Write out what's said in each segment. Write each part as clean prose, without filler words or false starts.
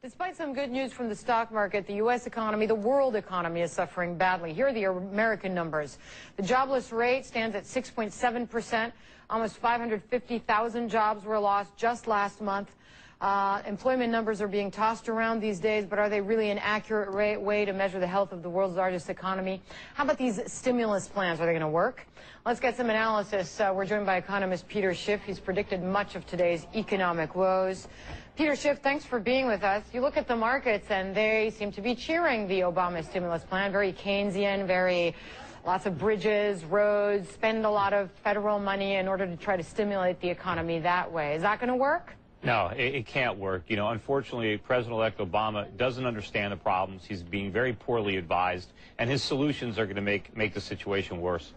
Despite some good news from the stock market, the U.S. economy, the world economy is suffering badly. Here are the American numbers. The jobless rate stands at 6.7%. Almost 550,000 jobs were lost just last month. Employment numbers are being tossed around these days, but are they really an accurate way to measure the health of the world's largest economy? How about these stimulus plans? Are they going to work? Let's get some analysis. We're joined by economist Peter Schiff. He's predicted much of today's economic woes. Peter Schiff, thanks for being with us. You look at the markets, and they seem to be cheering the Obama stimulus plan. Very Keynesian, lots of bridges, roads, spend a lot of federal money in order to try to stimulate the economy that way. Is that going to work? No, it can't work. You know, unfortunately, President-elect Obama doesn't understand the problems. He's being very poorly advised, and his solutions are going to make the situation worse.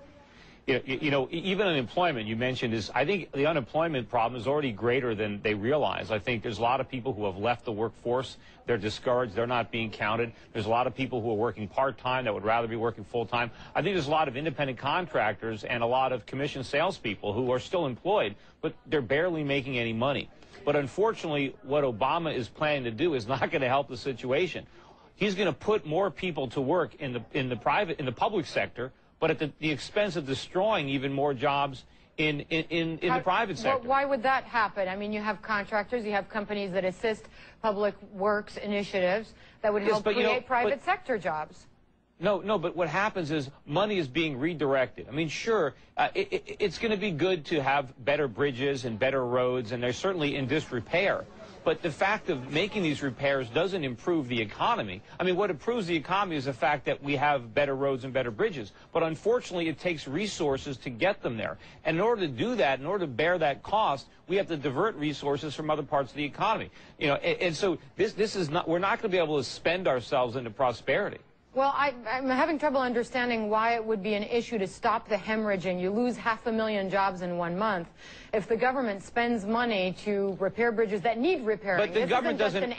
You know, even unemployment, you mentioned, I think the unemployment problem is already greater than they realize. I think there's a lot of people who have left the workforce. They're discouraged. They're not being counted. There's a lot of people who are working part-time that would rather be working full-time. I think there's a lot of independent contractors and a lot of commission salespeople who are still employed, but they're barely making any money. But unfortunately, what Obama is planning to do is not going to help the situation. He's going to put more people to work in the public sector, but at the expense of destroying even more jobs in the private sector. Well, why would that happen? I mean, you have contractors, you have companies that assist public works initiatives that would help create private sector jobs. No, but what happens is money is being redirected. I mean, sure, it's going to be good to have better bridges and better roads, and they're certainly in disrepair. But the fact of making these repairs doesn't improve the economy. I mean, what improves the economy is the fact that we have better roads and better bridges. But unfortunately, it takes resources to get them there. And in order to do that, in order to bear that cost, we have to divert resources from other parts of the economy. You know, and so this is not, we're not going to be able to spend ourselves into prosperity. Well, I'm having trouble understanding why it would be an issue to stop the hemorrhaging. You lose 500,000 jobs in 1 month. If the government spends money to repair bridges that need repairing, but the government doesn't.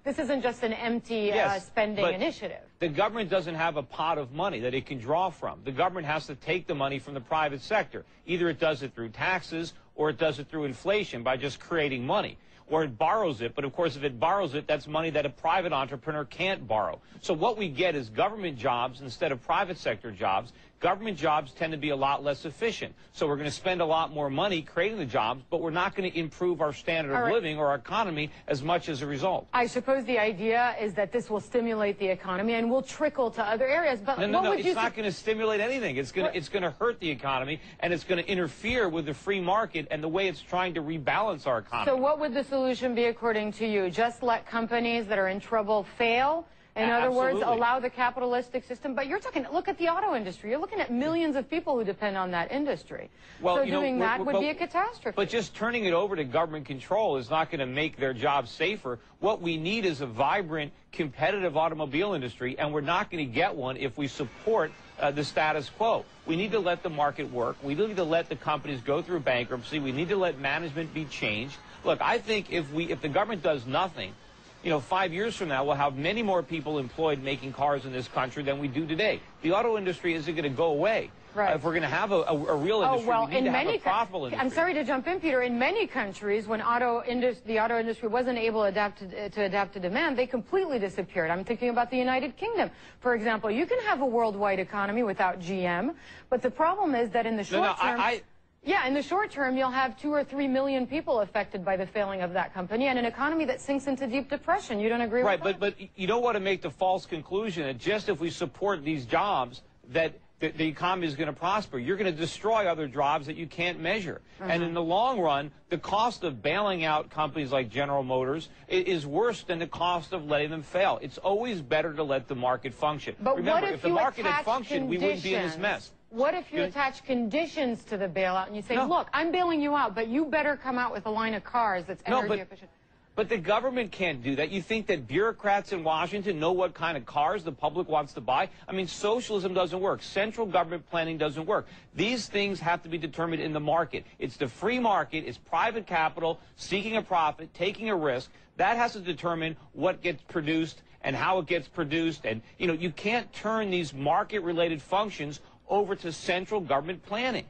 This isn't just an empty spending initiative. The government doesn't have a pot of money that it can draw from. The government has to take the money from the private sector. Either it does it through taxes or it does it through inflation by just creating money. Or it borrows it, but of course if it borrows it, that's money that a private entrepreneur can't borrow. So what we get is government jobs instead of private sector jobs. Government jobs tend to be a lot less efficient. So we're going to spend a lot more money creating the jobs, but we're not going to improve our standard of living or our economy as much as a result. I suppose the idea is that this will stimulate the economy and will trickle to other areas. But no, it's not going to stimulate anything. It's going to hurt the economy, and it's going to interfere with the free market and the way it's trying to rebalance our economy. So what would the solution be according to you? Just let companies that are in trouble fail? In other words, allow the capitalistic system. But you're talking, look at the auto industry. You're looking at millions of people who depend on that industry. Well, so doing that would be a catastrophe. But just turning it over to government control is not going to make their jobs safer. What we need is a vibrant, competitive automobile industry, and we're not going to get one if we support the status quo. We need to let the market work. We need to let the companies go through bankruptcy. We need to let management be changed. Look, I think if the government does nothing, you know, 5 years from now, we'll have many more people employed making cars in this country than we do today. The auto industry isn't going to go away. Right. If we're going to have a real industry, we need to have a profitable industry. I'm sorry to jump in, Peter. In many countries, when the auto industry wasn't able to adapt to demand, they completely disappeared. I'm thinking about the United Kingdom. For example, you can have a worldwide economy without GM, but the problem is that in the short term... Yeah, in the short term, you'll have 2 or 3 million people affected by the failing of that company and an economy that sinks into deep depression. You don't agree with that? Right, but you don't want to make the false conclusion that just if we support these jobs that the economy is going to prosper. You're going to destroy other jobs that you can't measure. And in the long run, the cost of bailing out companies like General Motors is worse than the cost of letting them fail. It's always better to let the market function. But remember, what if the market had functioned, we wouldn't be in this mess. What if you attach conditions to the bailout and you say, look, I'm bailing you out, but you better come out with a line of cars that's energy efficient? But the government can't do that. You think that bureaucrats in Washington know what kind of cars the public wants to buy? I mean, socialism doesn't work. Central government planning doesn't work. These things have to be determined in the market. It's the free market. It's private capital seeking a profit, taking a risk. That has to determine what gets produced and how it gets produced. And, you know, you can't turn these market-related functions over to central government planning.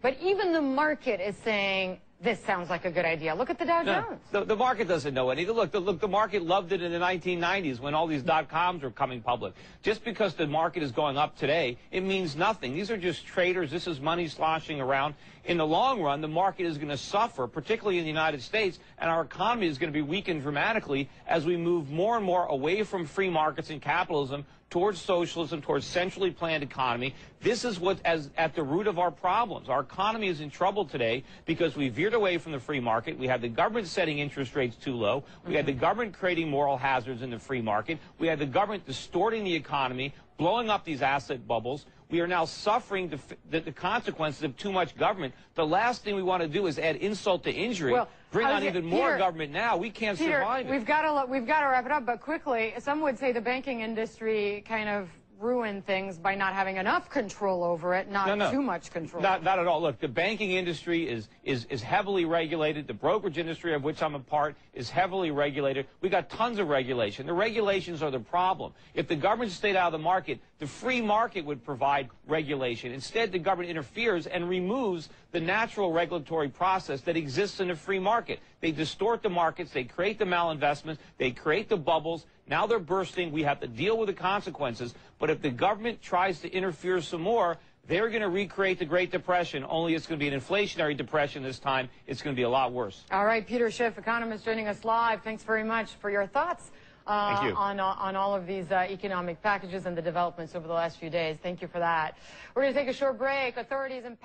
But even the market is saying this sounds like a good idea. Look at the Dow Jones. The market doesn't know anything. Look, the market loved it in the 1990s when all these dot-coms were coming public. Just because the market is going up today, it means nothing. These are just traders. This is money sloshing around. In the long run, the market is going to suffer, particularly in the United States, and our economy is going to be weakened dramatically as we move more and more away from free markets and capitalism towards socialism, towards centrally planned economy. This is what is at the root of our problems. Our economy is in trouble today because we veered away from the free market. We had the government setting interest rates too low. We had the government creating moral hazards in the free market. We had the government distorting the economy, blowing up these asset bubbles. We are now suffering the consequences of too much government. The last thing we want to do is add insult to injury, bring on even more government now. We can't survive it. We've got to wrap it up, but quickly, some would say the banking industry kind of ruined things by not having enough control over it, not too much control. Not at all. Look, the banking industry is heavily regulated. The brokerage industry, of which I'm a part, is heavily regulated. We got tons of regulation. The regulations are the problem. If the government stayed out of the market, the free market would provide regulation. Instead, the government interferes and removes the natural regulatory process that exists in a free market. They distort the markets. They create the malinvestments. They create the bubbles. Now they're bursting. We have to deal with the consequences. But if the government tries to interfere some more, they're going to recreate the Great Depression, only it's going to be an inflationary depression this time. It's going to be a lot worse. All right, Peter Schiff, economist, joining us live. Thanks very much for your thoughts on all of these economic packages and the developments over the last few days. Thank you for that. We're going to take a short break. Authorities in